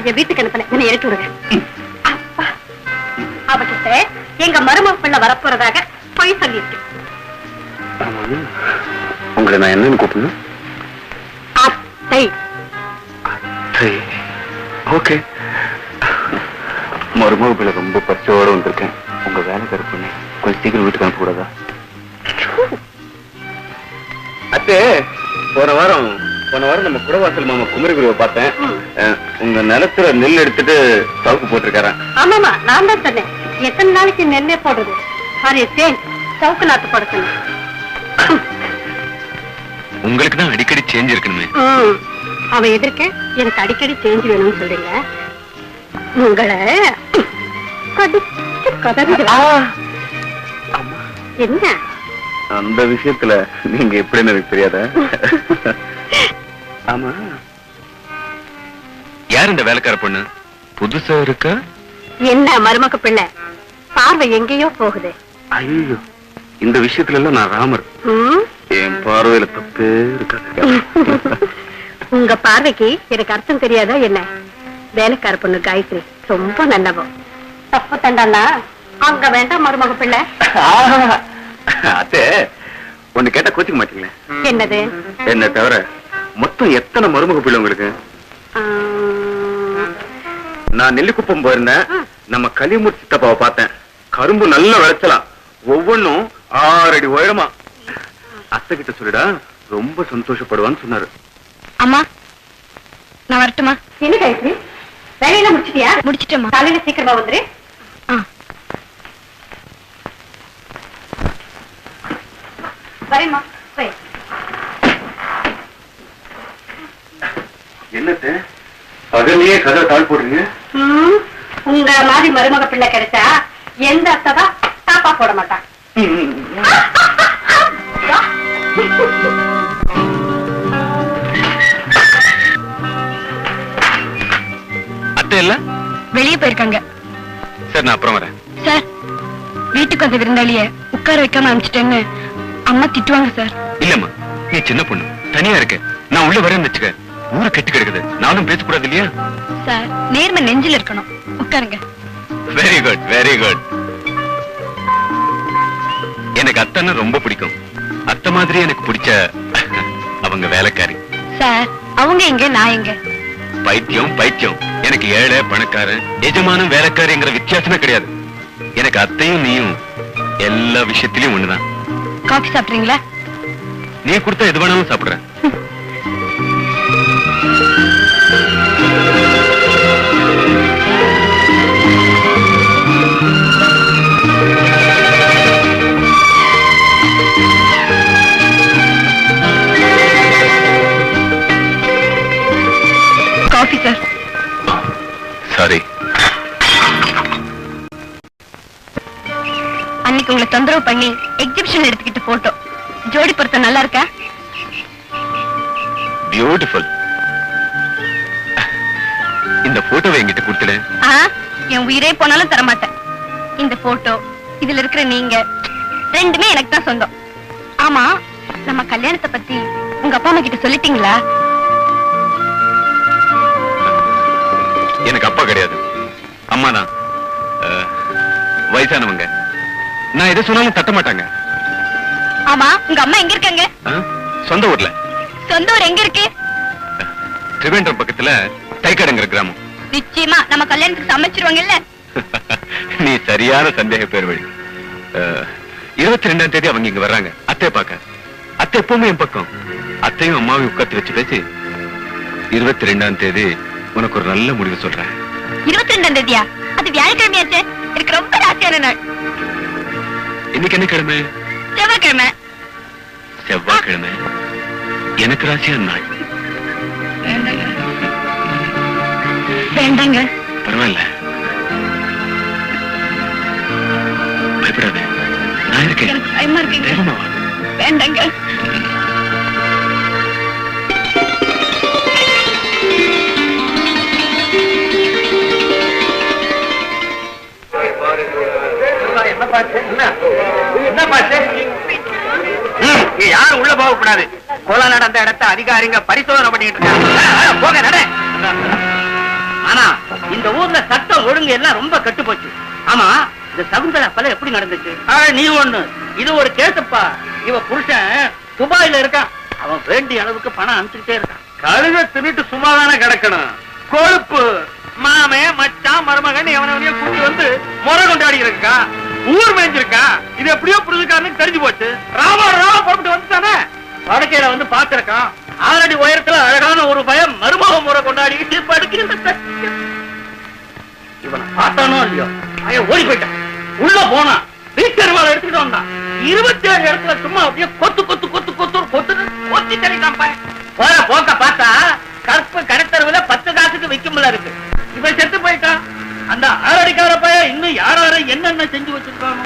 வேலைக்காரிய வீட்டுக்கு அனுப்பல, என்ன இறக்கி விடுங்க. அவகிட்ட எங்க மருமக பிள்ளை வரப்போறதாக போய் சொல்லியிருக்கேன். உங்களை நான் என்னன்னு கூப்பிடணும்? அத்தை. ஓகே. மருமக பிள்ளை ரொம்ப பச்சோட வந்திருக்கேன். உங்க வேலைக்கார பொண்ணு கொஞ்சம் சீக்கிரம் வீட்டுக்கு அனுப்ப கூடாதா? அத்தே, போன வாரம் நம்ம குடவாசல் மாமா குமரிகுருவை பார்த்தேன். உங்க நிலத்துல நெல் எடுத்துட்டு சவுக்கு போட்டிருக்காரன். ஆமாமா, நான் தான் சொன்னேன். எத்தனை நாளைக்கு நெல்லே போடுறது? சவுக்கு நாத்து போட சொன்னேன். உங்களுக்கு தான் அடிக்கடி சேஞ்ச் இருக்கணுமே. அவன் எதிர்க்க எனக்கு அடிக்கடி சேஞ்ச் வேணும்னு சொல்றீங்க. உங்களை என்ன அந்த விஷயத்துல நீங்க எப்படின்னு எனக்கு தெரியாத. ஆமா, யார் இந்த வேலைக்கார பொண்ணு? புதுசா இருக்கா? என்ன மருமக பிள்ளை பார்வை எங்கேயோ போகுது. ஐயோ, இந்த விஷயத்துல எல்லாம் நான் ராமர். என் பார்வையில தப்பே இருக்காது. உங்க பார்வைக்கு எனக்கு அர்த்தம் தெரியாதா என்ன? வேலைக்கார பொண்ணு காயத்ரி ரொம்ப நல்லவோ. தப்பு தண்டானா அங்க வேண்டாம் மருமக பிள்ளை. அத்தே, ஒண்ணு கேட்டா கோச்சிக்க மாட்டீங்களே? என்னது? என்ன தவிர மொத்தம் எத்தனை மருமக பிள்ளை உங்களுக்கு? நான் நெல்லிக்குப்பம் போயிருந்தேன். நம்ம களிமூர்த்தி சித்தப்பாவை பார்த்தேன். கரும்பு நல்ல விளைச்சலாம், ஒவ்வொன்னும் 6 அடி உயரமா. அத்தை கிட்ட சொல்லிடா, ரொம்ப சந்தோஷப்படுவான்னு சொன்னாரு. அம்மா, நான் வரட்டுமா? என்ன காயத்ரி, வேலையெல்லாம் முடிச்சிட்டியா? முடிச்சிட்டேம்மா. காலையில சீக்கிரமா வந்துரு. வரேம்மா. என்னத்தை பகலையே கதை தாழ் போடுறீங்க? உங்க மாதிரி மருமக பிள்ளை கிடைச்சா எந்த அத்தை தான் தாப்பா போட மாட்டான். அத்தை இல்ல, வெளியே போயிருக்காங்க. சரி, நான் அப்புறம் வரேன். சார், வீட்டுக்கு வந்த விருந்தாளிய உட்கார வைக்காம அனுப்பிச்சிட்டேன்னு அம்மா திட்டுவாங்க சார். இல்லம்மா, நீ சின்ன பொண்ணு, தனியா இருக்க. நான் உள்ள வரேன்னு வச்சுக்க, ஊரு கெட்டு கிடக்குது. நானும் பேசக்கூடாது இல்லையா? சார், நேர்மை நெஞ்சில் இருக்கணும். உட்காருங்க. Very good, very good. எனக்கு அத்தனை ரொம்ப பிடிக்கும். அத்தை மாதிரி எனக்கு பிடிச்ச அவங்க வேலைக்காரி. சார், அவங்க எங்க, நான் எங்க? பைத்தியம் பைத்தியம். எனக்கு ஏழை பணக்காரன் எஜமானம் வேலைக்காரிங்கிற வித்தியாசமே கிடையாது. எனக்கு அத்தையும் நீயும் எல்லா விஷயத்திலயும் ஒண்ணுதான். காஃபி சாப்பிடுறீங்களா? நீ கொடுத்தா எது வேணாலும் சாப்பிடுறேன். Coffee sir. சாரி. அன்னைக்கு உங்களை தொந்தரவு பண்ணி எக்ஸிபிஷன் எடுத்துக்கிட்டு போட்டோ ஜோடி பொருத்தம் நல்லா இருக்கா? பியூட்டிஃபுல். இந்த போட்டோவை என்கிட்ட கொடுத்துடு. என் உயிரே போனாலும் தரமாட்டேன். இந்த போட்டோ, இதுல இருக்கிற நீங்க ரெண்டுமே எனக்கு தான் சொந்தம். ஆமா, நம்ம கல்யாணத்தை பத்தி உங்க அப்பா அம்மா கிட்ட சொல்லிட்டீங்களா? எனக்கு அப்பா கிடையாது, அம்மா தான். வயசானவங்க. நான் எதை சொன்னாலும் தட்ட மாட்டாங்க. ஆமா, உங்க அம்மா எங்க இருக்காங்க? சொந்த ஊர்ல. சொந்த ஊர் எங்க இருக்கு? திரிவேண்டரம் பக்கத்துல தைக்காடுங்கிற கிராமம். நிச்சயமா நம்ம கல்யாணத்துக்கு சமைச்சிருவாங்கல்ல? நீ சரியான சந்தேக பேர் வழி. 22ஆம் தேதி அவங்க இங்க வர்றாங்க அத்தை பார்க்க. அத்தை எப்பவுமே என் பக்கம். அத்தையும் அம்மாவையும் உட்காந்து வச்சு பேசி 22ஆம் தேதி உனக்கு ஒரு நல்ல முடிவு சொல்றேன். 22ஆம் தேதியா? அது வியாழக்கிழமையாச்சே. எனக்கு ரொம்ப ராசியான நாள். இன்னைக்கு என்ன கிழமை? செவ்வாய்க்கிழமை. செவ்வாய்க்கிழமை எனக்கு ராசியான நாள். வேண்டாங்க. பரவாயில்ல, பயப்படாத, நான் இருக்கேன். எனக்கு பயமா இருக்கு. வேண்டாங்க. யாரும் உள்ள போகக்கூடாது. கொலை நடந்த இடத்த அதிகாரிங்க பரிசோதனை பண்ணிட்டு இருக்காங்க. போக நட. ஆனா இந்த ஊர்ல சட்டம் ஒழுங்கு எல்லாம் ரொம்ப கெட்டு போச்சு. ஆமா, இந்த சகுந்தலா பல எப்படி நடந்துச்சு? நீ ஒண்ணு, இது ஒரு கேசப்பா. இவ புருஷன் துபாயில இருக்கான். அவன் வேண்டிய அளவுக்கு பணம் அனுப்பிச்சுட்டே இருக்கான். கழுத தின்னுட்டு சும்மாதானே கிடக்கணும். கொழுப்பு மாமே மச்சான் மருமகன் எவனையும் கூட்டி வந்து முறை கொண்டாடி இருக்கா, ஊர் மேய்ஞ்சிருக்கா. இது எப்படியோ புரிஞ்சுக்கான்னு தெரிஞ்சு போச்சு. ராமா புறப்பட்டு வந்துட்டானே, படுக்கையில வந்து பாத்திருக்கான். 6 அடி உயரத்துல அழகான ஒரு பயம் மருமக முறை கொண்டாடிட்டு படுக்கிற. இவனை பார்த்தானோ இல்லையோ, பையன் ஓடி போயிட்டான். உள்ள போனா வீட்டருவாள் எடுத்துக்கிட்டு வந்தான். 27 இடத்துல சும்மா அப்படியே கொத்து கொத்து கொத்து கொத்து கொத்து கொத்தி தள்ளிட்டான் பையன். போற போக்க பார்த்தா கற்பு கடத்தருவுல 10 காசுக்கு விக்கும்ல இருக்கு. இவன் செத்து போயிட்டான். அந்த 6 அடிக்கார பையன் இன்னும் யாரார என்னென்ன செஞ்சு வச்சிருக்கானோ.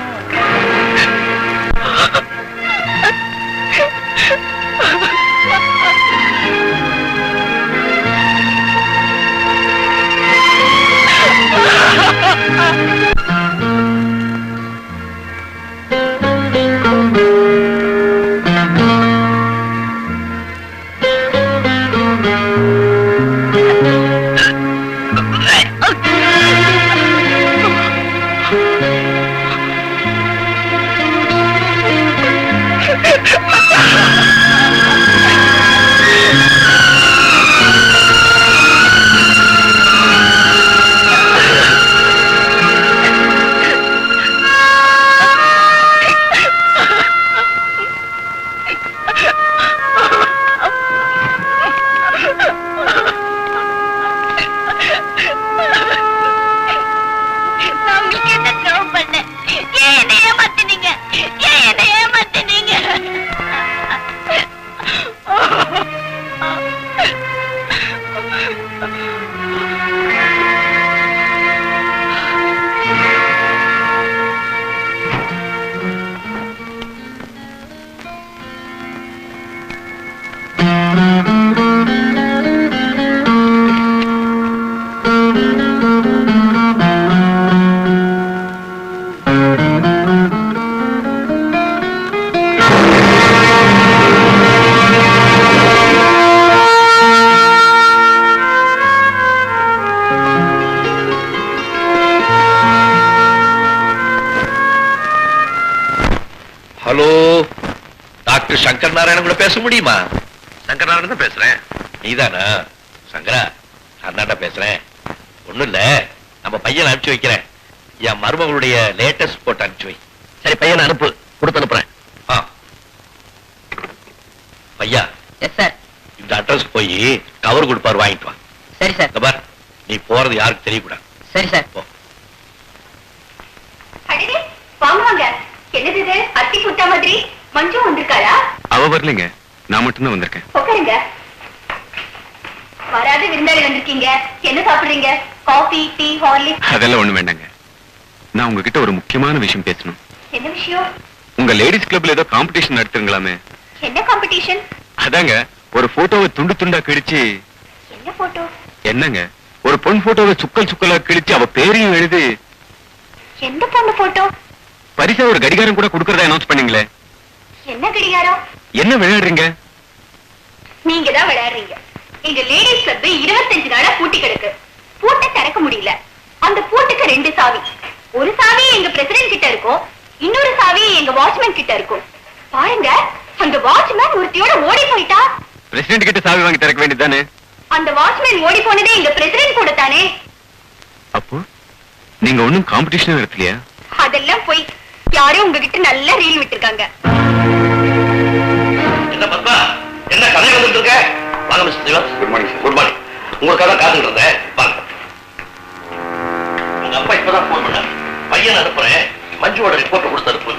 ஹலோ, டாக்டர் சங்கர் நாராயணன் கூட பேச முடியுமா? சங்கர் நாராயணன் தான் பேசுறேன். நீதானா? சங்கரா, நான் தாண்டா பேசுறேன். ஒண்ணும் இல்ல, நம்ம பையனை அனுப்பிச்சு வைக்கிறேன். என் மருமகளுடைய லேட்டஸ்ட் போட்டோ அனுப்பிச்சு வை. சரி, பையனை அனுப்பு, கொடுத்து அனுப்புறேன். பையா, எஸ் சார். இந்த அட்ரஸ் போய் கவர் கொடுப்பாரு, வாங்கிட்டு வா. சரி சார். பார், நீ போறது யாருக்கு தெரியக்கூடாது. சரி சார். போ. வாங்க, என்னது இது? அத்தி குட்டா மாதிரி மஞ்சு வந்திருக்காளா? அவ வரலைங்க, நான் மட்டும்தான் வந்திருக்கேன். உட்காருங்க. வராத விருந்தாளி வந்திருக்கீங்க. என்ன சாப்பிடுறீங்க? Coffee, tea, Horlicks? அதெல்லாம் ஒண்ணு வேண்டாங்க. நான் உங்ககிட்ட ஒரு முக்கியமான விஷயம் பேசணும். என்ன விஷயம்? உங்க லேடிஸ் கிளப்ல ஏதோ காம்படிஷன் நடத்துறீங்களாமே? என்ன காம்படிஷன்? அதாங்க, ஒரு போட்டோவை துண்டு துண்டா கிழிச்சு. என்ன போட்டோ? என்னங்க, ஒரு பொன் போட்டோவை சுக்கல் சுக்கலா கிழிச்சு அவ பேரையும் எழுதி. எந்த பொண்ணு போட்டோ? பரிசா ஒரு கடிகாரம் கூட கொடுக்கறதா அனௌன்ஸ் பண்ணீங்களே, என்ன கடிகாரம்? என்ன விளையாடுறீங்க? நீங்க தான் விளையாடுறீங்க. எங்க லேடிஸ் கிளப் 25 நாளா பூட்டி கிடக்கு. பூட்டை திறக்க முடியல. அந்த பூட்டுக்கு 2 சாவி. ஒரு சாவி எங்க பிரசிடென்ட் கிட்ட இருக்கும், இன்னொரு சாவி எங்க வாட்ச்மேன் கிட்ட இருக்கும். பாருங்க, அந்த வாட்ச்மேன் ஒருத்தியோட ஓடி போயிட்டா. பிரசிடென்ட் கிட்ட சாவி வாங்கி திறக்க வேண்டியதானே? அந்த வாட்ச்மேன் ஓடி போனதே எங்க பிரசிடென்ட் கூட தானே. அப்போ நீங்க ஒண்ணும் காம்படிஷன் நடத்தலையா? அதெல்லாம் போய் யாரும் உங்ககிட்ட நல்ல ரீல் விட்டுருக்காங்க. என்ன பத்மா, என்ன கதை வந்துட்டு இருக்க? வாங்க mister Shiva. Good morning sir. Good morning. உங்களுக்காக காத்துட்டு இருந்தேன். வாங்க. உங்க அப்பா இப்பதான் போன் பண்ணாரு. பையன் அனுப்புறேன், மஞ்சுவோட ரிப்போர்ட் கொடுத்து அனுப்பு.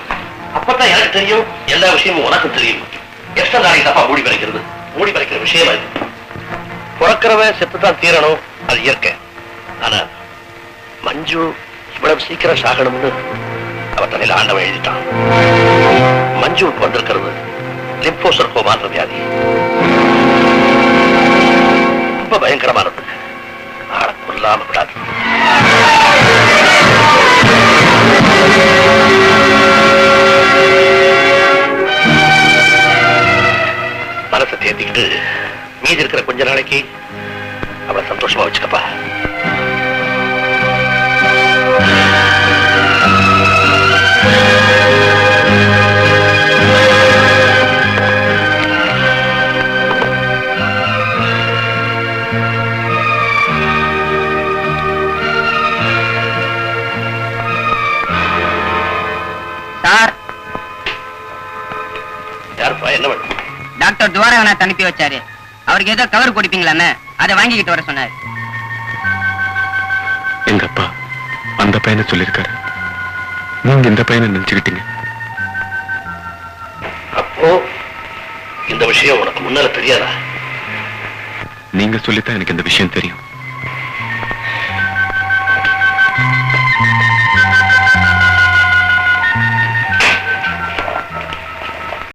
அப்பதான் எனக்கு தெரியும், எல்லா விஷயமும் உனக்கும் தெரியும். எத்தனை நாளைக்கு தப்பா மூடி மறைக்கிற விஷயம் அது. பிறக்கிறவன் செத்துதான் தீரணும், அது இயற்கை. ஆனா மஞ்சு இவ்வளவு சீக்கிரம் சாகணும்னு அவ தலையில ஆண்டவன் எழுதிட்டான். மஞ்சுவுக்கு வந்திருக்கிறது லிம்போசர்கோமான்ற வியாதி. ரொம்ப பயங்கரமானது. ஆளை கொல்லாம விடாது. மனசை தேர்த்திக்கிட்டு மீதி இருக்கிற கொஞ்ச நாளைக்கு அவளை சந்தோஷமா வச்சுக்கப்பா. டாக்டர் துவாரகநாத் அனுப்பி வச்சாரு. அவருக்கு ஏதோ கவர் கொடுப்பீங்களான்னு அதை வாங்கிக்கிட்டு வர சொன்னாரு. எங்க அப்பா அந்த பையனை சொல்லியிருக்காரு, நீங்க இந்த பையனை நினைச்சுக்கிட்டீங்க. அப்போ இந்த விஷயம் உனக்கு முன்னால தெரியாதா? நீங்க சொல்லித்தான் எனக்கு இந்த விஷயம் தெரியும்.